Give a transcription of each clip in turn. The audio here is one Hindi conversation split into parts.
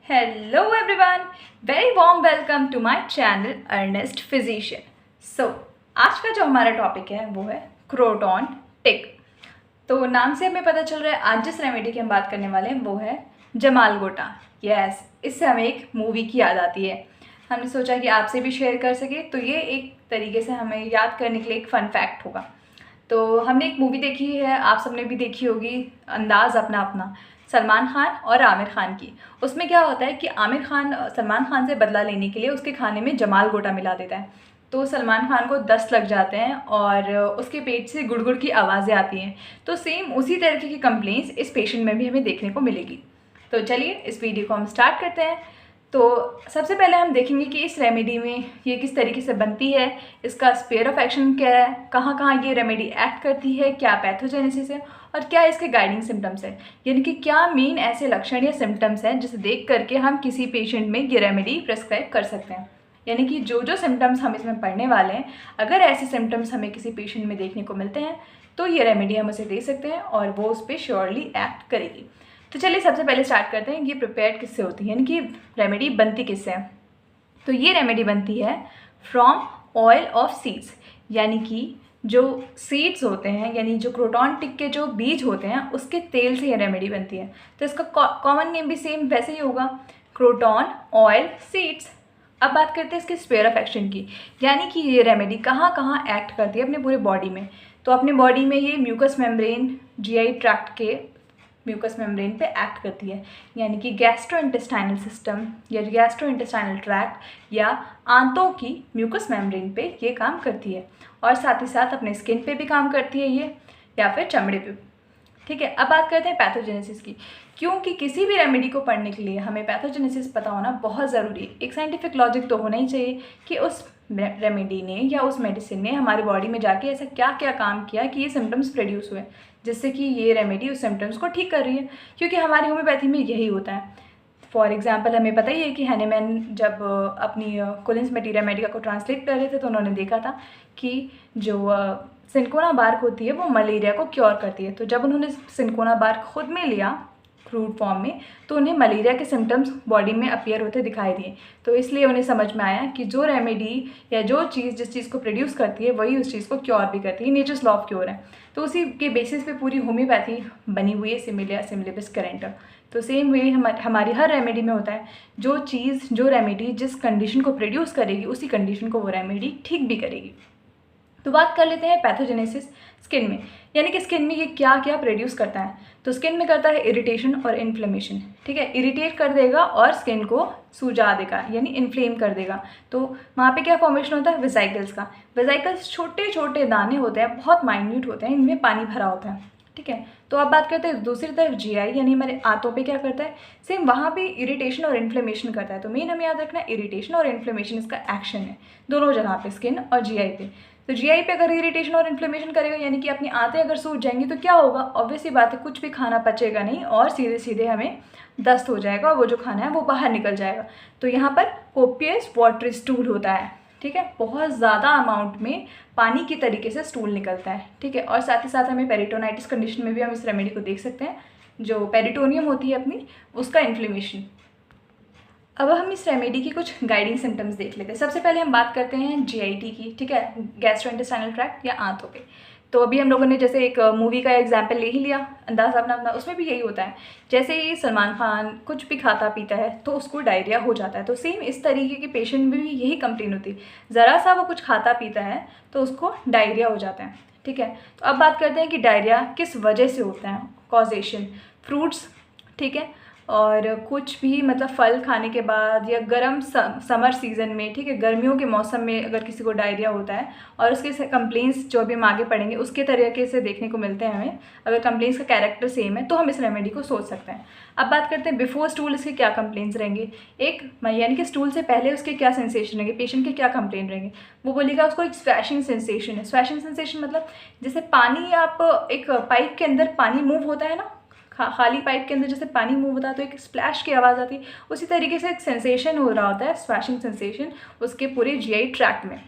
Hello everyone, very warm welcome to my channel earnest physician. So आज का जो हमारा टॉपिक है वो है क्रोटॉन टिक। तो नाम से हमें पता चल रहा है आज जिस रेमेडी की हम बात करने वाले हैं वो है जमाल गोटा। यस, इससे हमें एक मूवी की याद आती है। हमने सोचा कि आपसे भी शेयर कर सके, तो ये एक तरीके से हमें याद करने के लिए एक फ़न फैक्ट होगा। तो हमने एक मूवी देखी है, आप सबने भी देखी होगी, अंदाज़ अपना अपना, सलमान खान और आमिर खान की। उसमें क्या होता है कि आमिर खान सलमान खान से बदला लेने के लिए उसके खाने में जमाल गोटा मिला देता है। तो सलमान खान को 10 लग जाते हैं और उसके पेट से गुड़गुड़ की आवाज़ें आती हैं। तो सेम उसी तरीके की कंप्लेंट्स इस पेशेंट में भी हमें देखने को मिलेगी। तो चलिए इस वीडियो को हम स्टार्ट करते हैं। तो सबसे पहले हम देखेंगे कि इस रेमेडी में ये किस तरीके से बनती है, इसका स्फीयर ऑफ एक्शन क्या है, कहाँ कहाँ ये रेमेडी एक्ट करती है, क्या पैथोजेनेसिस है और क्या इसके गाइडिंग सिम्टम्स है। यानी कि क्या मेन ऐसे लक्षण या सिम्टम्स हैं जिसे देख करके हम किसी पेशेंट में ये रेमेडी प्रेस्क्राइब कर सकते हैं। यानी कि जो जो सिम्टम्स हम इसमें पढ़ने वाले हैं, अगर ऐसे सिम्टम्स हमें किसी पेशेंट में देखने को मिलते हैं तो ये रेमेडी हम उसे दे सकते हैं और वो उस पर श्योरली एक्ट करेगी। तो चलिए सबसे पहले स्टार्ट करते हैं, ये प्रिपेयर्ड किससे होती है, यानी कि रेमेडी बनती किससे है। तो ये रेमेडी बनती है फ्रॉम ऑयल ऑफ सीड्स, यानी कि जो सीड्स होते हैं, यानी जो क्रोटॉन टिक के जो बीज होते हैं उसके तेल से ये रेमेडी बनती है। तो इसका कॉमन नेम भी सेम वैसे ही होगा, क्रोटॉन ऑयल सीड्स। अब बात करते हैं इसके स्फीयर ऑफ एक्शन की, यानी कि ये रेमेडी कहाँ कहाँ एक्ट करती है अपने पूरे बॉडी में। तो अपने बॉडी में ये म्यूकस मेम्ब्रेन, जीआई ट्रैक्ट के म्यूकस मेम्ब्रेन पे एक्ट करती है, यानी कि गैस्ट्रोइंटेस्टाइनल सिस्टम या गैस्ट्रोइंटेस्टाइनल ट्रैक्ट या आंतों की म्यूकस मेम्ब्रेन पे ये काम करती है। और साथ ही साथ अपने स्किन पे भी काम करती है ये, या फिर चमड़े पे। ठीक है, अब बात करते हैं पैथोजेनेसिस की, क्योंकि किसी भी रेमेडी को पढ़ने के लिए हमें पैथोजेनेसिस पता होना बहुत ज़रूरी है। एक साइंटिफिक लॉजिक तो होना ही चाहिए कि उस रेमेडी ने या उस मेडिसिन ने हमारे बॉडी में जाके ऐसा क्या क्या काम किया कि ये सिम्टम्स प्रोड्यूस हुए, जिससे कि ये रेमेडी उस सिम्टम्स को ठीक कर रही है। क्योंकि हमारी होम्योपैथी में यही होता है। फॉर एग्जाम्पल हमें पता ही है कि हैनीमैन जब अपनी कोलिन्स मेटीरिया मेडिका को ट्रांसलेट कर रहे थे तो उन्होंने देखा था कि जो सिनकोना बार्क होती है वो मलेरिया को क्योर करती है। तो जब उन्होंने सिनकोना बार्क खुद में लिया फ्रूट फॉर्म में, तो उन्हें मलेरिया के सिम्टम्स बॉडी में अपीयर होते दिखाई दिए। तो इसलिए उन्हें समझ में आया कि जो रेमेडी या जो चीज़ जिस चीज़ को प्रोड्यूस करती है वही उस चीज़ को क्योर भी करती है। नेचर्स लॉ ऑफ क्योर है। तो उसी के बेसिस पे पूरी होम्योपैथी बनी हुई है, सिमिलिया सिमिलिबिस करेंटा। तो सेम वे हमारी हर रेमेडी में होता है, जो चीज़ जो रेमेडी जिस कंडीशन को प्रोड्यूस करेगी उसी कंडीशन को वो रेमेडी ठीक भी करेगी। तो बात कर लेते हैं पैथोजेनेसिस स्किन में, यानी कि स्किन में ये क्या क्या प्रोड्यूस करता है। तो स्किन में करता है इरिटेशन और इन्फ्लेमेशन। ठीक है, इरिटेट कर देगा और स्किन को सूजा देगा, यानी इन्फ्लेम कर देगा। तो वहाँ पे क्या फॉर्मेशन होता है, वेसाइकल्स का। वेसाइकल्स छोटे छोटे दाने होते हैं, बहुत माइन्यूट होते हैं, इनमें पानी भरा होता है। ठीक है, तो अब बात करते हैं दूसरी तरफ जीआई, यानी हमारे आंतों पे क्या करता है, सेम वहाँ पे इरिटेशन और इन्फ्लेमेशन करता है। तो मेन हमें याद रखना है इरिटेशन और इन्फ्लेमेशन इसका एक्शन है दोनों जगह पे, स्किन और जीआई पे। तो जीआई पे अगर इरिटेशन और इन्फ्लेमेशन करेगा, यानी कि अपनी आंतें अगर सूज जाएंगी तो क्या होगा, ऑब्वियसली बात है, कुछ भी खाना पचेगा नहीं और सीधे सीधे हमें दस्त हो जाएगा और वो जो खाना है वो बाहर निकल जाएगा। तो यहाँ पर कोपियस वाटर स्टूल होता है। ठीक है, बहुत ज़्यादा अमाउंट में पानी की तरीके से स्टूल निकलता है। ठीक है, और साथ ही साथ हमें पेरिटोनाइटिस कंडीशन में भी हम इस रेमेडी को देख सकते हैं, जो पेरिटोनियम होती है अपनी, उसका इन्फ्लेमेशन। अब हम इस रेमेडी की कुछ गाइडिंग सिम्टम्स देख लेते हैं। सबसे पहले हम बात करते हैं जीआईटी की। ठीक है, गैस्ट्रोइंटेस्टाइनल ट्रैक्ट या आंतों पे। तो अभी हम लोगों ने जैसे एक मूवी का एग्जाम्पल ले ही लिया, अंदाज़ अपना अपना, उसमें भी यही होता है। जैसे ही सलमान खान कुछ भी खाता पीता है तो उसको डायरिया हो जाता है। तो सेम इस तरीके के पेशेंट में भी यही कंप्लेन होती है, ज़रा सा वो कुछ खाता पीता है तो उसको डायरिया हो जाता है। ठीक है, तो अब बात करते हैं कि डायरिया किस वजह से होता है, कॉजेशन। फ्रूट्स, ठीक है, और कुछ भी मतलब फल खाने के बाद या गर्म समर सीज़न में, ठीक है, गर्मियों के मौसम में अगर किसी को डायरिया होता है और उसके कंप्लेंट्स जो भी हम आगे पढ़ेंगे उसके तरीके से देखने को मिलते हैं हमें, अगर कंप्लेंट्स का कैरेक्टर सेम है तो हम इस रेमेडी को सोच सकते हैं। अब बात करते हैं बिफोर स्टूल इसके क्या कंप्लेंट्स रहेंगे, एक यानी कि स्टूल से पहले उसके क्या सेंसेशन रहेंगे, पेशेंट के क्या कंप्लेंट रहेंगे। वो बोलेगा उसको एक स्वैशिंग सेंसेशन है। स्वैशिंग सेंसेशन मतलब जैसे पानी, आप एक पाइप के अंदर पानी मूव होता है ना, खाली पाइप के अंदर जैसे पानी मूव होता है तो एक स्प्लैश की आवाज़ आती है, उसी तरीके से एक सेंसेशन हो रहा होता है, स्वैशिंग सेंसेशन, उसके पूरे जीआई ट्रैक्ट में।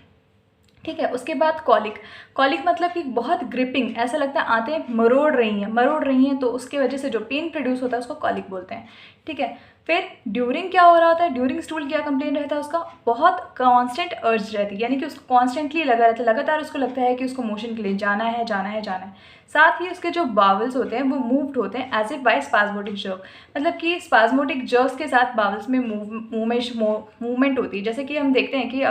ठीक है, उसके बाद कॉलिक। कॉलिक मतलब कि बहुत ग्रिपिंग, ऐसा लगता है आंतें मरोड़ रही हैं तो उसके वजह से जो पेन प्रोड्यूस होता है उसको कॉलिक बोलते हैं। ठीक है, फिर ड्यूरिंग क्या हो रहा होता है, ड्यूरिंग स्टूल क्या कंप्लेन रहता है उसका, बहुत कांस्टेंट अर्ज रहती है, यानी कि उसको कॉन्स्टेंटली लगा रहता है, लगातार उसको लगता है कि उसको मोशन के लिए जाना है जाना है जाना है। साथ ही उसके जो बावल्स होते हैं वो मूव्ड होते हैं as if by spasmodic jerk, मतलब कि स्पाज्मोटिक जर्क्स के साथ बावल्स में मूवमेंट होती है। जैसे कि हम देखते हैं कि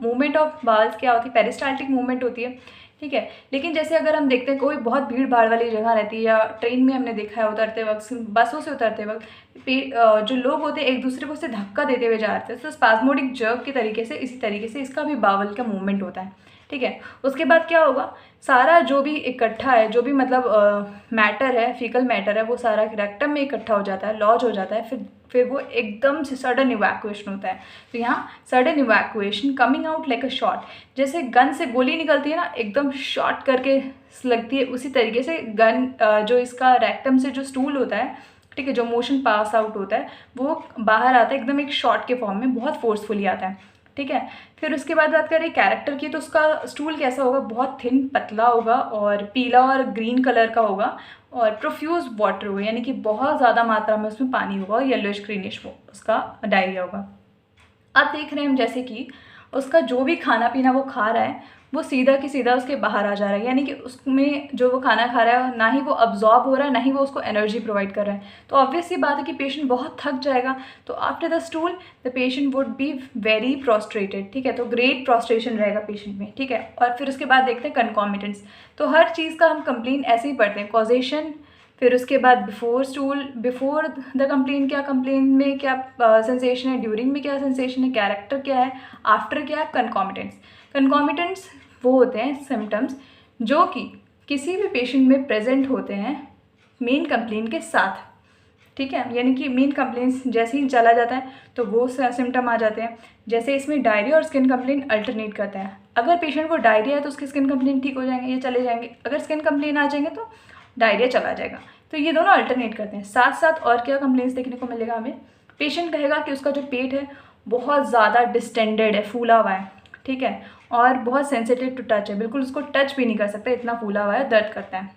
मूवमेंट ऑफ बावल्स क्या होती है, पेरिस्टाल्टिक मूवमेंट होती है, ठीक है। लेकिन जैसे अगर हम देखते हैं कोई बहुत भीड़ भाड़ वाली जगह रहती है, या ट्रेन में हमने देखा है उतरते वक्त, बसों से उतरते वक्त जो लोग होते हैं एक दूसरे को से धक्का देते हुए जा रहे थे, तो स्पाज्मोटिक जर्क के तरीके से, इसी तरीके से इसका भी बावल का मूवमेंट होता है, ठीक है। उसके बाद क्या होगा, सारा जो भी इकट्ठा है, जो भी मतलब मैटर है, फीकल मैटर है, वो सारा रेक्टम में इकट्ठा हो जाता है, लॉज हो जाता है, फिर वो एकदम से सडन इवैक्यूएशन होता है। तो यहाँ sudden evacuation, coming out like a shot, जैसे गन से गोली निकलती है ना, एकदम शॉट करके लगती है, उसी तरीके से गन जो इसका रेक्टम से जो स्टूल होता है, ठीक है, जो मोशन पास आउट होता है वो बाहर आता है एकदम एक शॉट के फॉर्म में, बहुत फोर्सफुली आता है, ठीक है। फिर उसके बाद बात करें कैरेक्टर की, तो उसका स्टूल कैसा होगा, बहुत थिन पतला होगा और पीला और ग्रीन कलर का होगा, और प्रोफ्यूज वाटर होगा, यानी कि बहुत ज़्यादा मात्रा में उसमें पानी होगा, और येलोइश ग्रीनिश वो उसका डायरिया होगा। अब देख रहे हैं हम जैसे कि उसका जो भी खाना पीना वो खा रहा है वो सीधा की सीधा उसके बाहर आ जा रहा है, यानी कि उसमें जो वो खाना खा रहा है ना ही वो अब्जॉर्ब हो रहा है, ना ही वो उसको एनर्जी प्रोवाइड कर रहा है। तो ऑब्वियस सी बात है कि पेशेंट बहुत थक जाएगा। तो after the stool the patient would be very prostrated, ठीक है, तो ग्रेट प्रोस्ट्रेशन रहेगा पेशेंट में, ठीक है। और फिर उसके बाद देखते हैं कंकॉमिटेंट्स। तो हर चीज़ का हम कंप्लेन ऐसे ही पढ़ते हैं, कॉजेशन, फिर उसके बाद बिफोर द कंप्लेन क्या, कंप्लेन में क्या सेंसेशन है, ड्यूरिंग में क्या सेंसेशन है, कैरेक्टर क्या है, आफ्टर क्या है, कंकॉमिटेंट्स। कंकॉमिटेंट्स वो होते हैं सिम्टम्स जो कि किसी भी पेशेंट में प्रेजेंट होते हैं मेन कंप्लेन के साथ, ठीक है, यानी कि मेन कंप्लेन जैसे ही चला जाता है तो वो सिम्टम आ जाते हैं। जैसे इसमें डायरिया और स्किन कंप्लेन अल्टरनेट करता है, अगर पेशेंट को डायरिया है तो उसके स्किन कंप्लेन ठीक हो जाएंगे, ये चले जाएंगे, अगर स्किन कंप्लेन आ जाएंगे तो डायरिया चला जाएगा। तो ये दोनों अल्टरनेट करते हैं। साथ साथ और क्या कंप्लेंट्स देखने को मिलेगा हमें, पेशेंट कहेगा कि उसका जो पेट है बहुत ज़्यादा डिस्टेंडेड है, फूला हुआ है, ठीक है, और बहुत सेंसिटिव टू टच है, बिल्कुल उसको टच भी नहीं कर सकते, इतना फूला हुआ है, दर्द करता है।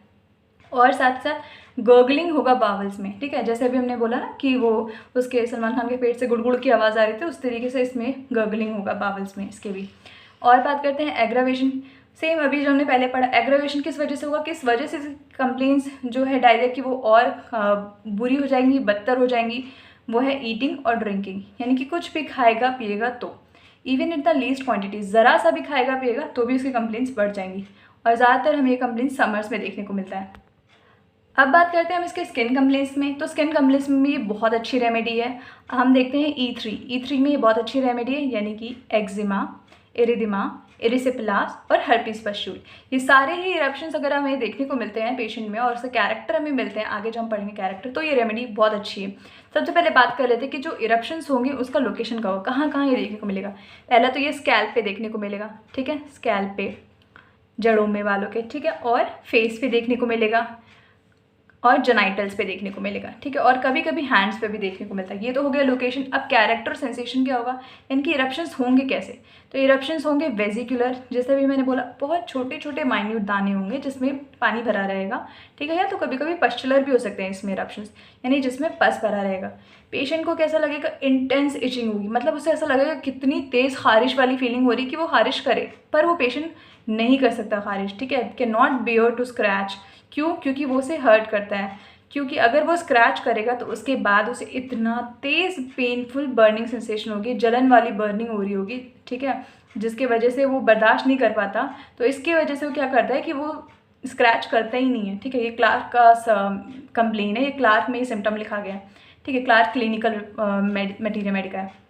और साथ साथ गर्गलिंग होगा बावल्स में, ठीक है, जैसे अभी हमने बोला ना कि वो उसके सलमान खान के पेट से गुड़गुड़ की आवाज़ आ रही थी, उस तरीके से इसमें गर्गलिंग होगा बावल्स में, इसके भी। और बात करते हैं एग्रावेशन, सेम अभी जो हमने पहले पढ़ा, एग्रावेशन किस वजह से होगा, किस वजह से कंप्लेंट्स जो है डायरिया की वो और बुरी हो जाएंगी, बदतर हो जाएंगी, वो है ईटिंग और ड्रिंकिंग, यानी कि कुछ भी खाएगा पिएगा तो, even in the least quantity, ज़रा सा भी खाएगा पिएगा तो भी उसकी कंप्लेंट्स बढ़ जाएंगी, और ज़्यादातर हमें ये कंप्लेंट्स समर्स में देखने को मिलता है। अब बात करते हैं हम इसके स्किन कंप्लेंट्स में। तो स्किन कंप्लेंट्स में ये बहुत अच्छी रेमेडी है, हम देखते हैं E3 में ये बहुत अच्छी रेमेडी है, यानी कि एक्जिमा, इरिदिमा, एरिसिपेलास और हर्पिस पस्ट्यूल, ये सारे ही इरप्शंस अगर हमें देखने को मिलते हैं पेशेंट में और उसके कैरेक्टर हमें मिलते हैं, आगे जो हम पढ़ेंगे कैरेक्टर, तो ये रेमेडी बहुत अच्छी है। सबसे पहले बात कर लेते हैं कि जो इरप्शंस होंगे उसका लोकेशन का होगा, कहाँ कहाँ ये देखने को मिलेगा। पहला तो ये स्कैल्प पे देखने को मिलेगा, ठीक है, स्कैल्प पे, जड़ों में वालों के, ठीक है, और फेस पे देखने को मिलेगा, और जेनाइटल्स पे देखने को मिलेगा, ठीक है, और कभी कभी हैंड्स पे भी देखने को मिलता है। ये तो हो गया लोकेशन। अब कैरेक्टर सेंसेशन क्या होगा, इनके इरप्शंस होंगे कैसे, तो इरप्शंस होंगे वेजिकुलर, जैसे भी मैंने बोला बहुत छोटे छोटे माइन्यूट दाने होंगे जिसमें पानी भरा रहेगा, ठीक है, या तो कभी कभी पस्चुलर भी हो सकते हैं इसमें इरप्शंस, यानी जिसमें पस भरा रहेगा। पेशेंट को कैसा लगेगा, इंटेंस इचिंग होगी, मतलब उसे ऐसा लगेगा कितनी तेज़ खारिश वाली फीलिंग हो रही कि वो खारिश करे, पर वो पेशेंट नहीं कर सकता खारिश, ठीक है, can not bear to scratch, क्यों, क्योंकि वो उसे हर्ट करता है, क्योंकि अगर वो स्क्रैच करेगा तो उसके बाद उसे इतना तेज़ पेनफुल बर्निंग सेंसेशन होगी, जलन वाली बर्निंग हो रही होगी, ठीक है, जिसके वजह से वो बर्दाश्त नहीं कर पाता। तो इसकी वजह से वो क्या करता है कि वो स्क्रैच करता ही नहीं है, ठीक है, ये क्लार्क का कंप्लेन है, ये क्लार्क में ही सिम्टम लिखा गया है, ठीक है, क्लार्क क्लिनिकल मटीरियल मेडिका है,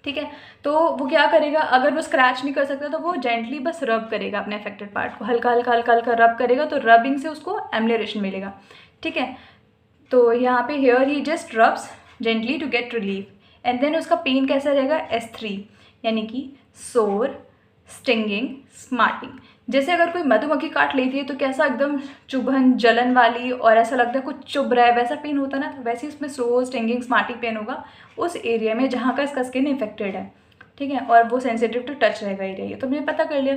ठीक है। तो वो क्या करेगा, अगर वो स्क्रैच नहीं कर सकता तो वो जेंटली बस रब करेगा अपने अफेक्टेड पार्ट को, हल्का हल्का हल्का हल्का रब करेगा, तो रबिंग से उसको एम्लेरेशन मिलेगा, ठीक है। तो यहाँ पे here he just rubs gently to get relief, and then उसका पेन कैसा रहेगा, S3, यानी कि सोर, स्टिंगिंग, स्मार्टिंग। जैसे अगर कोई मधुमक्खी काट लेती है तो कैसा एकदम चुभन जलन वाली और ऐसा लगता है कुछ चुभ रहा है, वैसा पेन होता है ना, तो वैसे इसमें सोर, स्टिंगिंग, स्मार्टिंग पेन होगा उस एरिया में जहाँ का इसका स्किन इन्फेक्टेड है, ठीक है, और वो सेंसिटिव टू टच रहेगा एरिया, ये तो हमने पता कर लिया।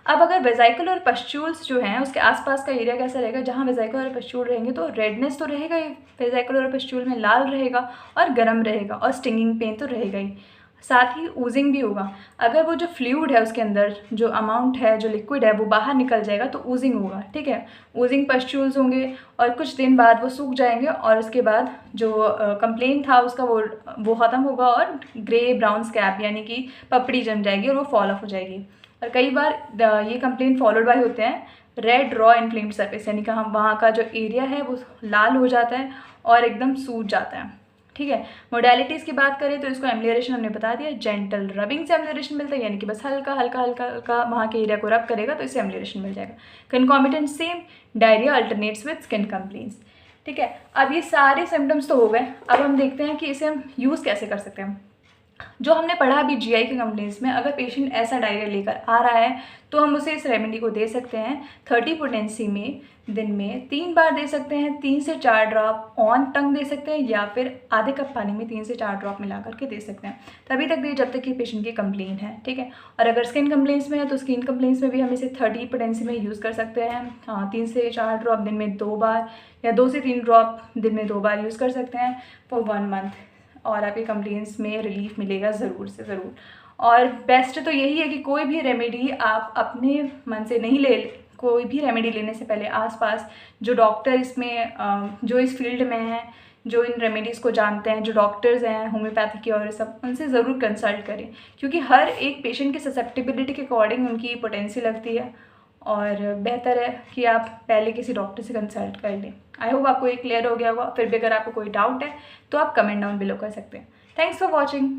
अब अगर वेजाइकुलर पस्ट्यूल्स जो हैं उसके आसपास का एरिया कैसा रहेगा, जहाँ वेजाइकुलर पस्ट्यूल रहेंगे तो रेडनेस तो रहेगा ही, वेजाइकुलर पस्ट्यूल में लाल रहेगा और गर्म रहेगा और स्टिंगिंग पेन तो रहेगा ही, साथ ही ऊजिंग भी होगा। अगर वो जो फ्लूइड है उसके अंदर जो अमाउंट है, जो लिक्विड है वो बाहर निकल जाएगा तो ऊजिंग होगा, ठीक है। ऊजिंग पस्ट्यूल्स होंगे और कुछ दिन बाद वो सूख जाएंगे और उसके बाद जो कंप्लेन था उसका वो ख़त्म होगा और ग्रे ब्राउन स्कैब यानी कि पपड़ी जम जाएगी और वो फॉल ऑफ हो जाएगी। और कई बार ये कंप्लेन फॉलोड बाय होते हैं रेड रॉ इन्फ्लेम्ड सरफेस, यानी कि हम वहाँ का जो एरिया है वो लाल हो जाता है और एकदम सूज जाता है, ठीक है। मोडालिटीज़ की बात करें तो इसको एम्लियरेशन हमने बता दिया, जेंटल रबिंग से एम्लियरेशन मिलता है, यानी कि बस हल्का हल्का हल्का हल्का वहाँ के एरिया को रब करेगा तो इससे एम्लियरेशन मिल जाएगा। Concomitant same diarrhoea alternates with skin complaints, ठीक है। अब ये सारे सिम्टम्स तो हो गए, अब हम देखते हैं कि इसे हम यूज़ कैसे कर सकते हैं। जो हमने पढ़ा अभी जीआई के कंप्लेंट्स में, अगर पेशेंट ऐसा डायरिया लेकर आ रहा है तो हम उसे इस रेमेडी को दे सकते हैं 30 पोटेंसी में दिन में 3 बार दे सकते हैं, 3 से 4 ड्रॉप ऑन टंग दे सकते हैं या फिर आधे कप पानी में 3 से 4 ड्रॉप मिला करके दे सकते हैं, तभी तक दे जब तक कि पेशेंट की कंप्लेन है, ठीक है। और अगर स्किन कंप्लेंट्स में है तो स्किन कंप्लेंट्स में भी हम इसे 30 पोटेंसी में यूज़ कर सकते हैं। हाँ, 3 से 4 ड्रॉप दिन में 2 बार या 2 से 3 ड्रॉप दिन में 2 बार यूज़ कर सकते हैं फॉर 1 मंथ, और आपके कंप्लेंट्स में रिलीफ मिलेगा ज़रूर से ज़रूर। और बेस्ट तो यही है कि कोई भी रेमेडी आप अपने मन से नहीं ले, कोई भी रेमेडी लेने से पहले आसपास जो डॉक्टर इसमें जो इस फील्ड में हैं, जो इन रेमेडीज़ को जानते हैं, जो डॉक्टर्स हैं होम्योपैथी के और सब, उनसे ज़रूर कंसल्ट करें, क्योंकि हर एक पेशेंट की ससेप्टिबिलिटी के अकॉर्डिंग उनकी पोटेंसी लगती है और बेहतर है कि आप पहले किसी डॉक्टर से कंसल्ट कर लें। आई होप आपको ये क्लियर हो गया होगा। फिर भी अगर आपको कोई डाउट है तो आप कमेंट डाउन बिलो कर सकते हैं। Thanks for watching.